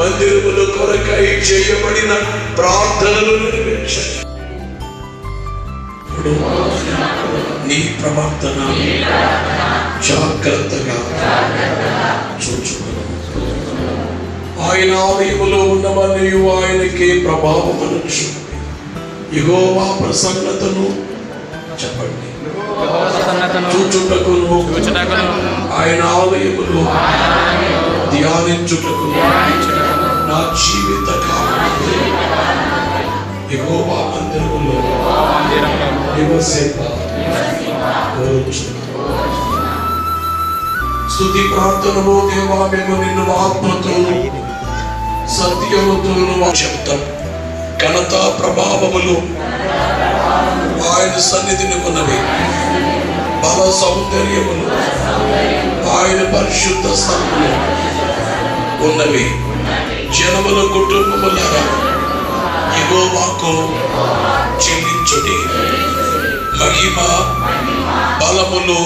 మందిరముల కొరకై చేయబడిన ప్రార్థనలు నెరవేర్చండి. నీ ప్రవర్తన జాగ్రత్తగా చూచుకును. ఆయన ఆలయములో ఉన్నవన్నీ ఆయనకే ప్రభావమును చూపి యెహోవా ప్రసన్నతను చెప్పండి. చూచుటకును ఆయన ఆలయములో ధ్యానించుటకు నా జీవిత కాలం యెహోవా మందిరములో నివసింప కోరుచున్నాను. స్తుతి ప్రార్థనలో దేవా మేము నిన్ను ఆత్మతోను సత్యముతోను చెప్తాం. ఘనత ప్రభావములు ఆయన సన్నిధిని ఉన్నవి. బల సౌందర్యములు ఆయన పరిశుద్ధ స్థలములు ఉన్నవి. జనముల కుటుంబములారా యెహోవాకు చెల్లించుడి. మహిమ బలములు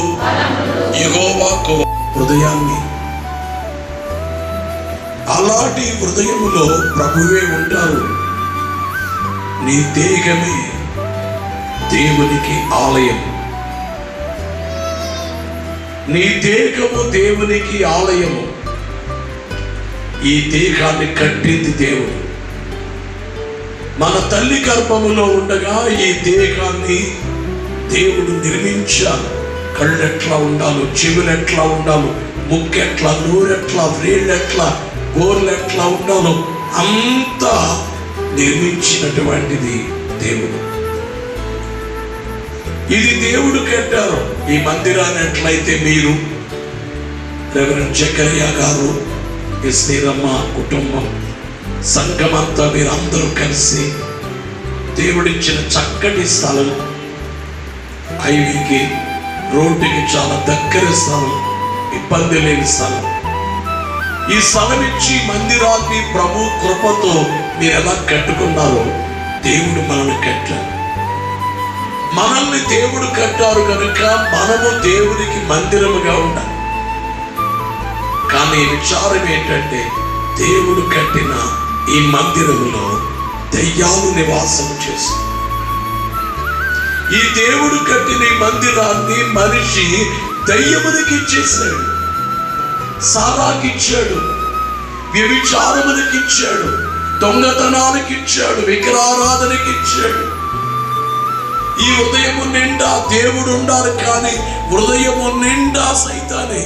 యెహోవాకు. హృదయాన్ని అలాంటి హృదయములో ప్రభువే ఉంటారు. నీ దేహమే దేవునికి ఆలయం. నీ దేహము దేవునికి ఆలయము. ఈ దేహాన్ని కట్టింది దేవుడు. మన తల్లి గర్భములో ఉండగా ఈ దేహాన్ని దేవుడు నిర్మించాడు. కళ్ళు ఎట్లా ఉండాలో, చెవులు ఎట్లా ఉండాలో, ముక్కు ఎట్లా, నోరెట్లా, వ్రేళ్ళెట్లా, గోర్లు ఎట్లా ఉండాలో అంతా నిర్మించినటువంటిది దేవుడు. ఇది దేవుడు కట్టారు. ఈ మందిరాన్ని ఎట్లయితే మీరు రెవరెండ్ జకరియా గారు, ఎస్నీరమ్మ కుటుంబం, సంఘమంతా మీరందరూ కలిసి దేవుడిచ్చిన చక్కటి స్థలం, హైవేకి రోడ్డుకి చాలా దగ్గర స్థలం, ఇబ్బంది లేని స్థలం. ఈ స్థలం ఇచ్చి మందిరాన్ని ప్రభు కృపతో మీరు ఎలా కట్టుకున్నారో దేవుడు మనల్ని కట్టారు. మనల్ని దేవుడు కట్టారు కనుక మనము దేవునికి మందిరముగా ఉండాలి. కానీ విచారం ఏంటంటే దేవుడు కట్టిన ఈ మందిరములో దయ్యాలు నివాసం చేస్తుంది. ఈ దేవుడు కట్టిన ఈ మందిరాన్ని మనిషి దయ్యమునికి ఇచ్చేసాడు. సారాకి ఇచ్చాడు, వ్యభిచారమునికి ఇచ్చాడు, దొంగతనానికి ఇచ్చాడు, విగ్రహారాధనకి ఇచ్చాడు. ఈ హృదయము నిండా దేవుడు ఉండాలి, కానీ హృదయము నిండా సైతానే.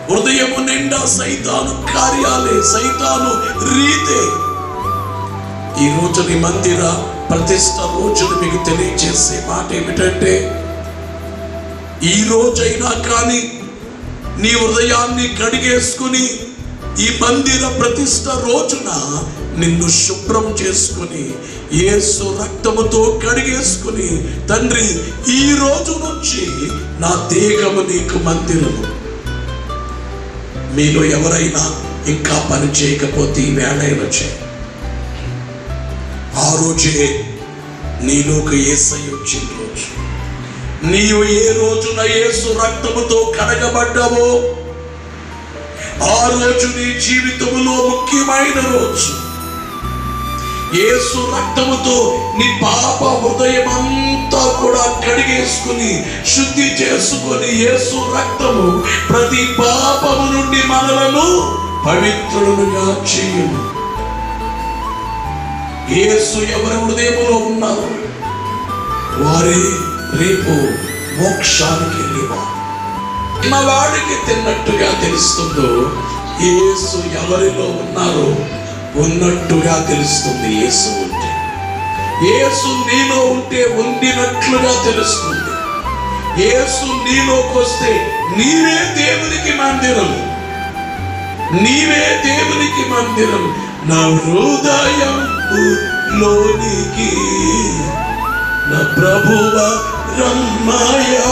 హృదయము నిండా సైతాను కార్యాలే, సైతాను రీతే. ఈ రోజు నీ మందిర ప్రతిష్ట రోజును మీకు తెలియజేసే మాట ఏమిటంటే, ఈ రోజైనా కానీ నీ హృదయాన్ని కడిగేసుకుని ఈ మందిర ప్రతిష్ట రోజున నిన్ను శుభ్రం చేసుకుని యేసు రక్తముతో కడిగేసుకుని, తండ్రి ఈ రోజు నుంచి నా దేహము నీకు మందిరము. మీలో ఎవరైనా ఇంకా పని చేయకపోతే ఈ వేళైనా చేయి. ఆ రోజే నీలోకి యేసయ్య వచ్చిన రోజు. నీవు ఏ రోజున యేసు రక్తముతో కడగబడ్డావో ఆ రోజు నీ జీవితములో ముఖ్యమైన రోజు. యేసు రక్తముతో నీ పాప హృదయం అంతా కూడా కడిగేసుకుని శుద్ధి చేసుకుని, యేసు రక్తము ప్రతి పాపము నుండి మనలను పవిత్రులుగా చేయును. యేసు ఎవరి హృదయములో ఉన్నారు వారే రేపు మోక్షానికి వెళ్ళేవారు. వాడికి తిన్నట్టుగా తెలుస్తుందో యేసు ఎవరిలో ఉన్నారో ఉన్నట్టుగా తెలుస్తుంది. యేసు ఉంటే, యేసు నీలో ఉంటే ఉండినట్లుగా తెలుస్తుంది. యేసు నీలోకి వస్తే నీవే దేవునికి మందిరం, నీవే దేవునికి మందిరం. నా హృదయం లోనికి నా ప్రభువ రమ్మయ్యా,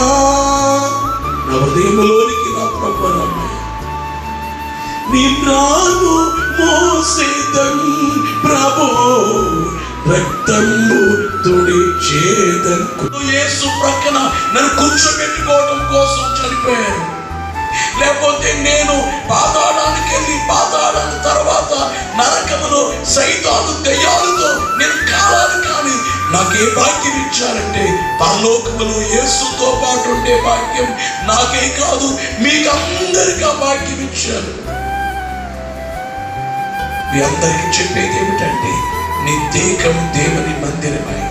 నా హృదయంలోనికి నా ప్రభువ రమ్మయ్య. నీ ప్రాణు మోసేదన్ ప్రభు రక్తము తుడిచేదన్. యేసు ప్రక్కన నన్ను కూర్చోబెట్టుకోవడం కోసం చనిపోయాను. లేకపోతే నేను పాతాళానికి వెళ్ళి పాతాళం తర్వాత తర్వాత నరకములో సైతాను దయ్యాలతో నేను కాలాను. కానీ నాకే భాగ్యం ఇచ్చారంటే పరలోకములో యేసుతో పాటు ఉండే భాగ్యం నాకే కాదు, మీకందరికీ ఆ భాగ్యం ఇచ్చారు. మీ అందరికీ చెప్పేది ఏమిటంటే, నీ దేహము దేవుని మందిరమై,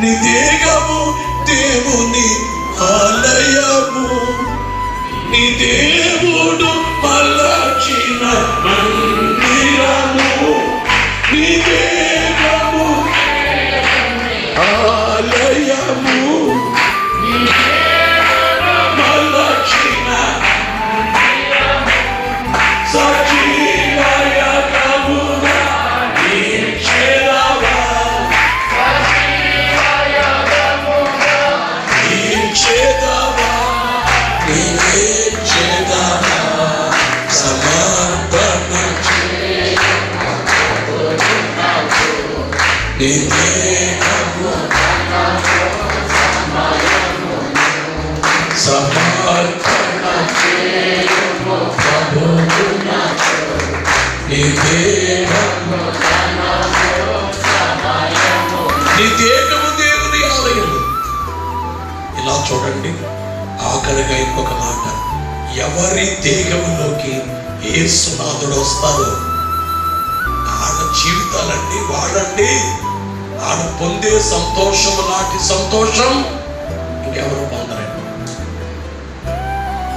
నీ దేహము దేవుని ఆలయము, నీ దేవుడు మలచిన మందిరము, నీ దేహము ఆలయము, మలచిన సజీవయముగా నిలిచెదవా, నిలిచెదవా, నిలిచెదవా, సమర్పణ నీ దేహము సమర్పణ నీ దేహము, నీ దేహము దేవుని ఆలయము. ఇలా చూడండి, ఆఖరిగా ఇంకొక మాట, ఎవరి దేహములోకి యేసునాథుడు వస్తారో ఆడ జీవితాలండి వాడండి, ఆడ పొందే సంతోషము నాటి సంతోషం ఇంకెవరు పొందరండి.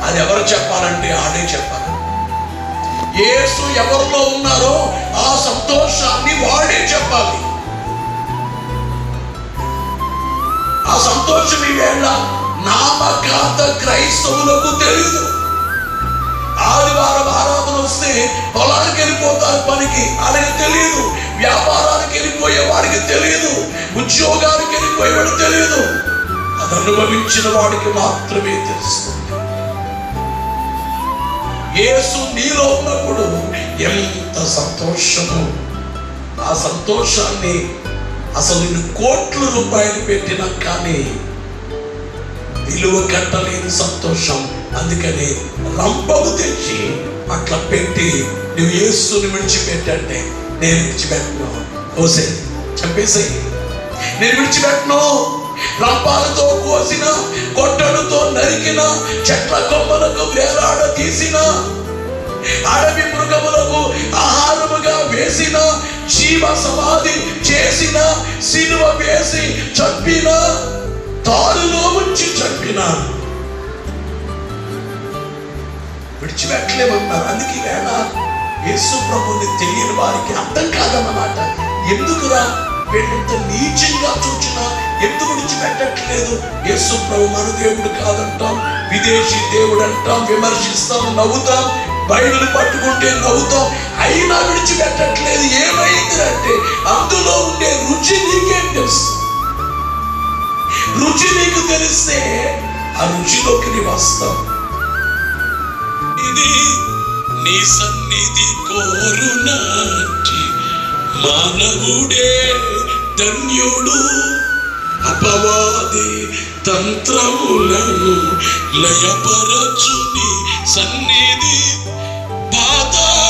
అది ఎవరు చెప్పాలంటే ఆడే చెప్పాలి. యేసు ఎవరిలో ఉన్నారో ఆ సంతోషాన్ని వాడే చెప్పాలి. ఆ సంతోషం ఈవేళ నామకాంత క్రైస్తవులకు తెలియదు. ఆదివారం ఆరాధన వస్తే పొలానికి వెళ్ళిపోతారు పనికి, వాళ్ళకి తెలియదు. వ్యాపారానికి వెళ్ళిపోయే వాడికి తెలియదు. ఉద్యోగానికి వెళ్ళిపోయేవాడు తెలియదు. అది అనుభవించిన వాడికి మాత్రమే తెలుస్తుంది. యేసు నీలో ఉన్నప్పుడు ఎంత సంతోషము! ఆ సంతోషాన్ని అసలు నేను కోట్ల రూపాయలు పెట్టినా కానీ విలువ కట్టలేని సంతోషం. అందుకని రంపము తెచ్చి అట్లా పెట్టి నువ్వు యేసుని విడిచిపెట్టంటే, నేను విడిచిపెట్టను, కోసే చంపేసే, నేను విడిచిపెట్టను. రంపాలతో కోసిన, కొట్టడుతో నరికిన, చెట్ల కొమ్మలకు వేలాడ తీసిన, అడవి మృగములకు ఆహారముగా వేసిన, జీవ సమాధి చేసిన, సిలువ వేసి చంపిన, తాడులో ఉంచి చంపిన, విడిచిపెట్టలేమన్నారు. అందుకే వేళ యేసు ప్రభుని తెలియని వారికి అర్థం కాదన్నమాట. ఎందుకురా వీళ్ళంత నీచంగా చూచినా ఎందుకు విడిచిపెట్టట్లేదు? యేసు ప్రభు మన దేవుడు కాదంటాం, విదేశీ దేవుడు అంటాం, విమర్శిస్తాం, నవ్వుతాం, బైబిల్ పట్టుకుంటే నవ్వుతాం, అయినా విడిచిపెట్టట్లేదు. ఏమైంది అంటే, అందులో ఉండే రుచి నీకేం తెలుసు? రుచి నీకు తెలిస్తే ఆ రుచిలోకి నీ వస్తావు. ఇది నీ సన్నిధి కోరునాటి మానవుడే ధన్యుడు, అపవాది తంత్రములను లయపరచుని సన్నిధి పాదాల